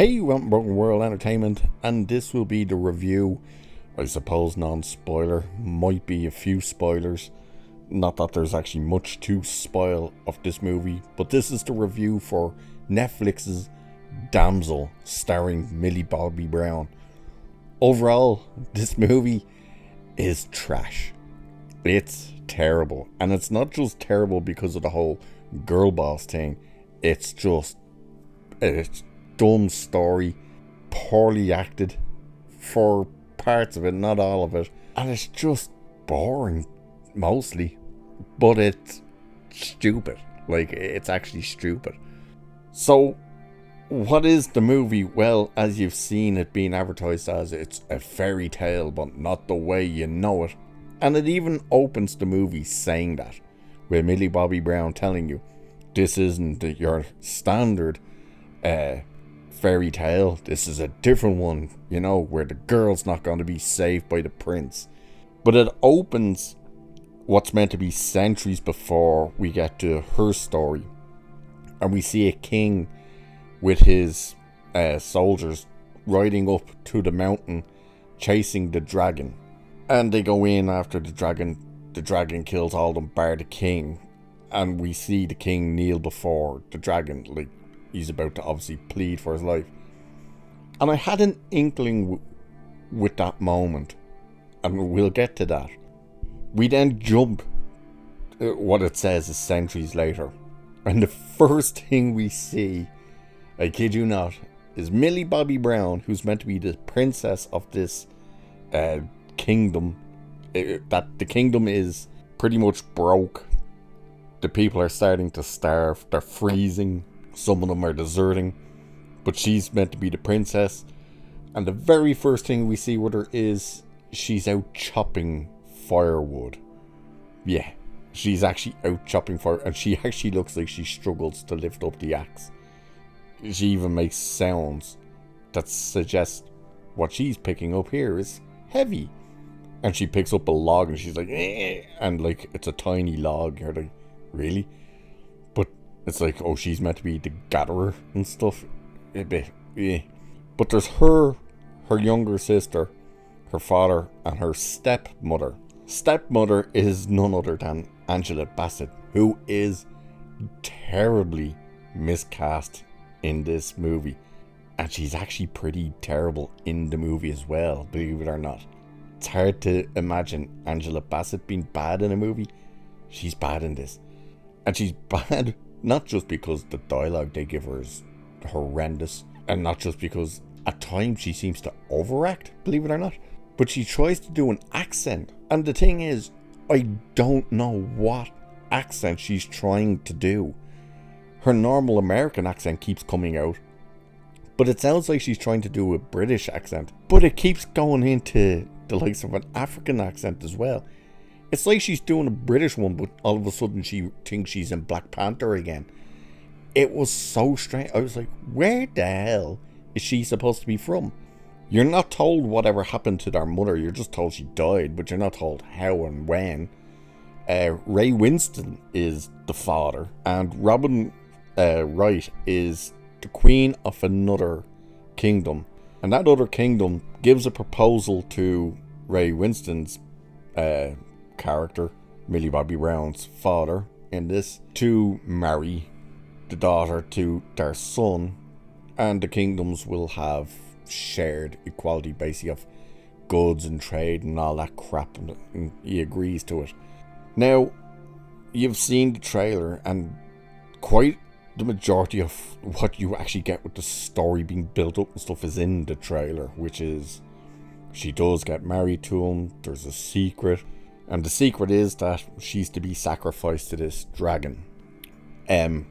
Hey, welcome to Broken World Entertainment, and this will be the review. I suppose non-spoiler, might be a few spoilers. Not that there's actually much to spoil of this movie, but this is the review for Netflix's Damsel, starring Millie Bobby Brown. Overall, this movie is trash. It's terrible, and it's not just terrible because of the whole girl boss thing. It's dumb story, poorly acted for parts of it, not all of it, and it's just boring mostly, but it's stupid. Like, it's actually stupid. So what is the movie? Well, as you've seen it being advertised as, it's a fairy tale, but not the way you know it. And it even opens the movie saying that, with Millie Bobby Brown telling you, this isn't your standard fairy tale. This is a different one, where the girl's not going to be saved by the prince. But it opens what's meant to be centuries before we get to her story. And we see a king with his soldiers riding up to the mountain, chasing the dragon. And they go in after the dragon. The dragon kills all of them bar the king. And we see the king kneel before the dragon, like he's about to obviously plead for his life. And I had an inkling with that moment, and we'll get to that. We then jump, what it says is centuries later, and the first thing we see, I kid you not, is Millie Bobby Brown, who's meant to be the princess of this kingdom. That the kingdom is pretty much broke. The people are starting to starve. They're freezing. Some of them are deserting. But she's meant to be the princess. And the very first thing we see with her is she's out chopping firewood. Yeah, she's actually out chopping fire. And she actually looks like she struggles to lift up the axe. She even makes sounds that suggest what she's picking up here is heavy. And she picks up a log and she's like, eh, and like it's a tiny log. You're like, really? But it's like, oh, she's meant to be the gatherer and stuff. A bit, yeah. But there's her younger sister, her father, and her stepmother. Stepmother is none other than Angela Bassett, who is terribly miscast in this movie. And she's actually pretty terrible in the movie as well, believe it or not. It's hard to imagine Angela Bassett being bad in a movie. She's bad in this. And she's bad not just because the dialogue they give her is horrendous, and not just because at times she seems to overact, believe it or not, but she tries to do an accent. And the thing is, I don't know what accent she's trying to do. Her normal American accent keeps coming out, but it sounds like she's trying to do a British accent, but it keeps going into the likes of an African accent as well. It's like she's doing a British one, but all of a sudden she thinks she's in Black Panther again. It was so strange. I was like, where the hell is she supposed to be from? You're not told whatever happened to their mother. You're just told she died, but you're not told how and when. Ray Winston is the father, and Robin Wright is the queen of another kingdom. And that other kingdom gives a proposal to Ray Winston's character, Millie Bobby Brown's father in this, to marry the daughter to their son, and the kingdoms will have shared equality basically of goods and trade and all that crap, and he agrees to it. Now, you've seen the trailer, and quite the majority of what you actually get with the story being built up and stuff is in the trailer, which is she does get married to him, there's a secret, and the secret is that she's to be sacrificed to this dragon. And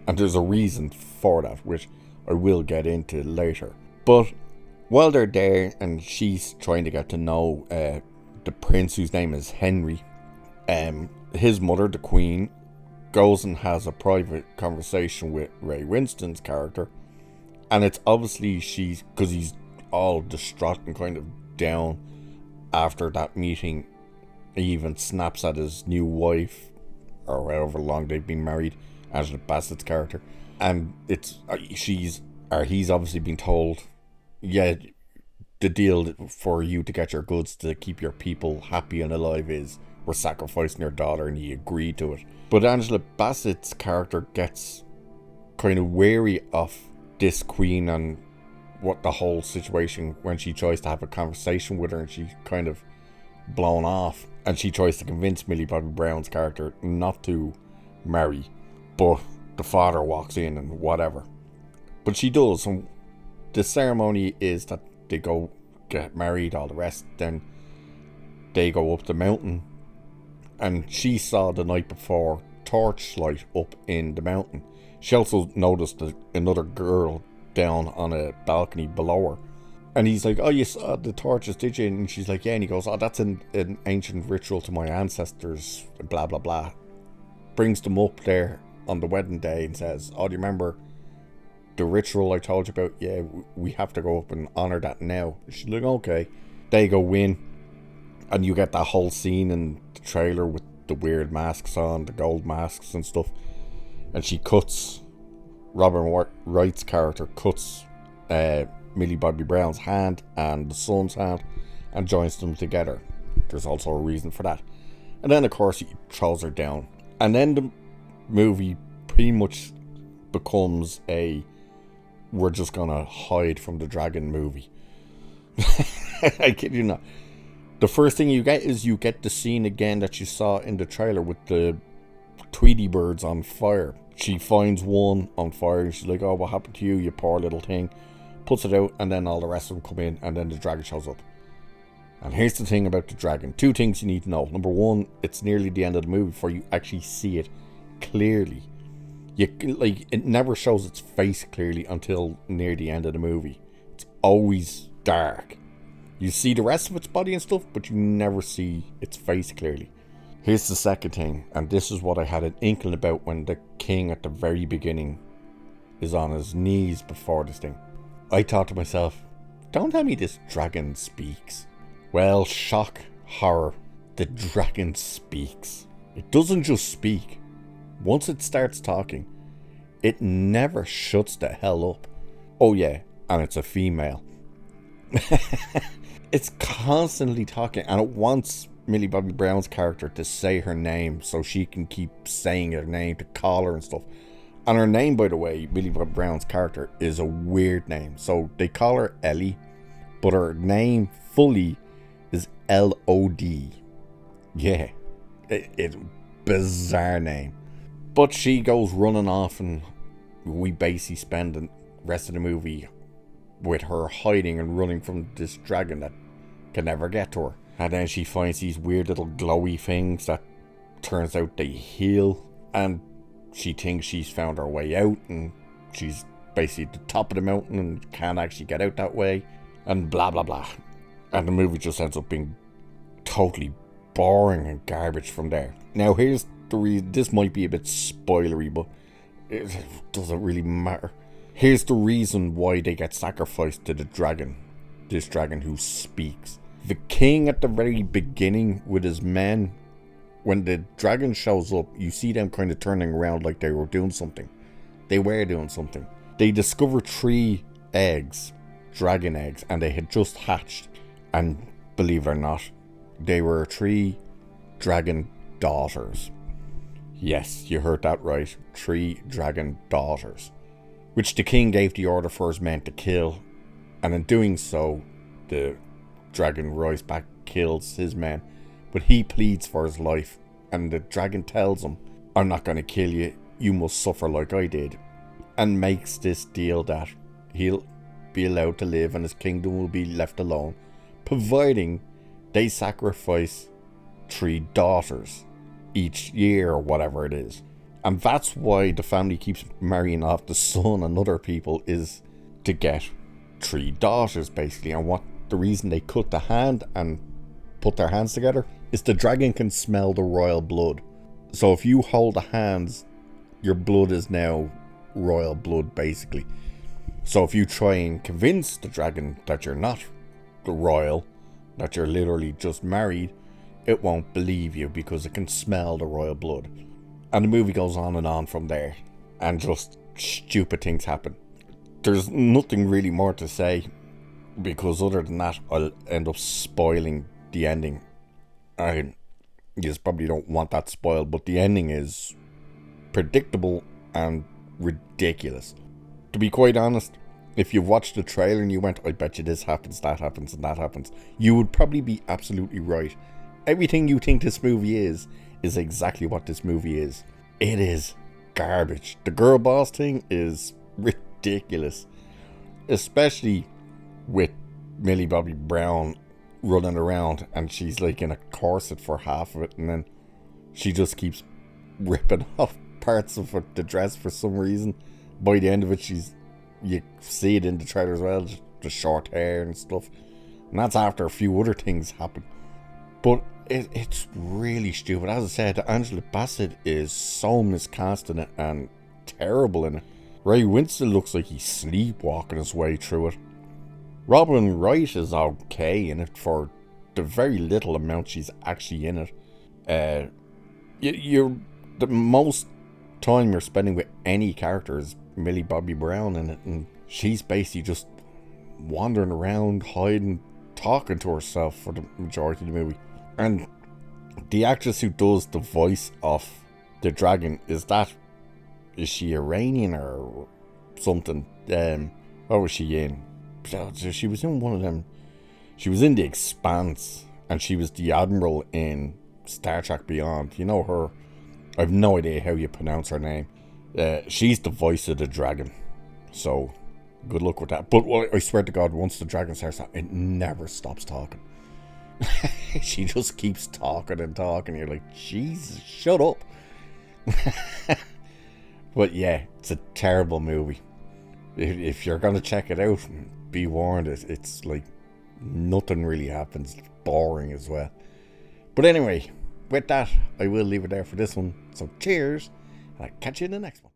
there's a reason for that, which I will get into later. But while they're there and she's trying to get to know the prince, whose name is Henry, his mother, the queen, goes and has a private conversation with Ray Winston's character, and it's obviously because he's all distraught and kind of down after that meeting. He even snaps at his new wife, or however long they've been married, Angela Bassett's character, and she's or he's obviously been told, yeah, the deal for you to get your goods to keep your people happy and alive is we're sacrificing your daughter, and he agreed to it. But Angela Bassett's character gets kind of wary of this queen and what the whole situation when she tries to have a conversation with her, and she's kind of blown off, and she tries to convince Millie Bobby Brown's character not to marry, but the father walks in and whatever. But she does, and the ceremony is that they go get married, all the rest, then they go up the mountain, and she saw the night before torchlight up in the mountain. She also noticed another girl down on a balcony below her, and he's like, oh, you saw the torches, did you? And she's like, yeah. And he goes, oh, that's an ancient ritual to my ancestors, blah blah blah. Brings them up there on the wedding day and says, oh, do you remember the ritual I told you about? Yeah, we have to go up and honor that now. She's like, okay. They go in, and you get that whole scene in the trailer with the weird masks on, the gold masks and stuff. And she cuts, Robin Wright's character cuts Millie Bobby Brown's hand and the son's hand and joins them together. There's also a reason for that. And then, of course, he throws her down. And then the movie pretty much becomes a we're just gonna hide from the dragon movie. I kid you not. The first thing you get is you get the scene again that you saw in the trailer with the Tweety birds on fire. She finds one on fire and she's like, oh, what happened to you, you poor little thing? Puts it out, and then all the rest of them come in, and then the dragon shows up. And here's the thing about the dragon. Two things you need to know. Number one, it's nearly the end of the movie before you actually see it clearly. It never shows its face clearly until near the end of the movie. It's always dark. You see the rest of its body and stuff, but you never see its face clearly. Here's the second thing, and this is what I had an inkling about when the king at the very beginning is on his knees before this thing. I thought to myself, don't tell me this dragon speaks. Well, shock, horror, the dragon speaks. It doesn't just speak. Once it starts talking, it never shuts the hell up. Oh yeah, and it's a female. It's constantly talking, and it wants Millie Bobby Brown's character to say her name so she can keep saying her name to call her and stuff. And her name, by the way, Millie Bobby Brown's character, is a weird name. So they call her Ellie, but her name fully is L-O-D. Yeah, it's bizarre name. But she goes running off, and we basically spend the rest of the movie with her hiding and running from this dragon that can never get to her. And then she finds these weird little glowy things that turns out they heal, and she thinks she's found her way out, and she's basically at the top of the mountain and can't actually get out that way, and blah blah blah. And the movie just ends up being totally boring and garbage from there. Now here's the reason. This might be a bit spoilery, but it doesn't really matter. Here's the reason why they get sacrificed to the dragon. This dragon who speaks. The king at the very beginning with his men, when the dragon shows up, you see them kind of turning around like they were doing something. They were doing something. They discover 3 eggs, dragon eggs, and they had just hatched. And believe it or not, they were 3 dragon daughters. Yes, you heard that right. 3 dragon daughters. Which the king gave the order for his men to kill. And in doing so, the dragon rises back, kills his men. But he pleads for his life. And the dragon tells him, I'm not going to kill you. You must suffer like I did. And makes this deal that he'll be allowed to live and his kingdom will be left alone, providing they sacrifice 3 daughters each year or whatever it is. And that's why the family keeps marrying off the son and other people, is to get 3 daughters basically. And what the reason they cut the hand and put their hands together is the dragon can smell the royal blood. So if you hold the hands, your blood is now royal blood basically. So if you try and convince the dragon that you're not the royal, that you're literally just married, it won't believe you because it can smell the royal blood. And the movie goes on and on from there, and just stupid things happen. there's nothing really more to say, because other than that, I'll end up spoiling the ending. I You probably don't want that spoiled, but the ending is predictable and ridiculous. To be quite honest, if you've watched the trailer and you went, I bet you this happens, that happens, and that happens, you would probably be absolutely right. Everything you think this movie is exactly what this movie is. It is garbage. The girl boss thing is ridiculous. Especially with Millie Bobby Brown running around and she's like in a corset for half of it, and then she just keeps ripping off parts of the dress for some reason. By the end of it, you see it in the trailer as well, just the short hair and stuff. And that's after a few other things happen. But it's really stupid. As I said, Angela Bassett is so miscast in it and terrible in it. Ray Winstone looks like he's sleepwalking his way through it. Robin Wright is okay in it for the very little amount she's actually in it. You're the most time you're spending with any character is Millie Bobby Brown in it, and she's basically just wandering around, hiding, talking to herself for the majority of the movie. And the actress who does the voice of the dragon, is she Iranian or something? What was she in? She was in one of them. She was in The Expanse, and she was the Admiral in Star Trek Beyond. You know her. I have no idea how you pronounce her name. She's the voice of the dragon. So, good luck with that. But I swear to God, once the dragon starts talking, it never stops talking. She just keeps talking and talking. You're like, Jesus, shut up. But yeah, it's a terrible movie. If you're going to check it out, be warned, it's like nothing really happens. It's boring as well. But anyway, with that, I will leave it there for this one. So cheers, and I'll catch you in the next one.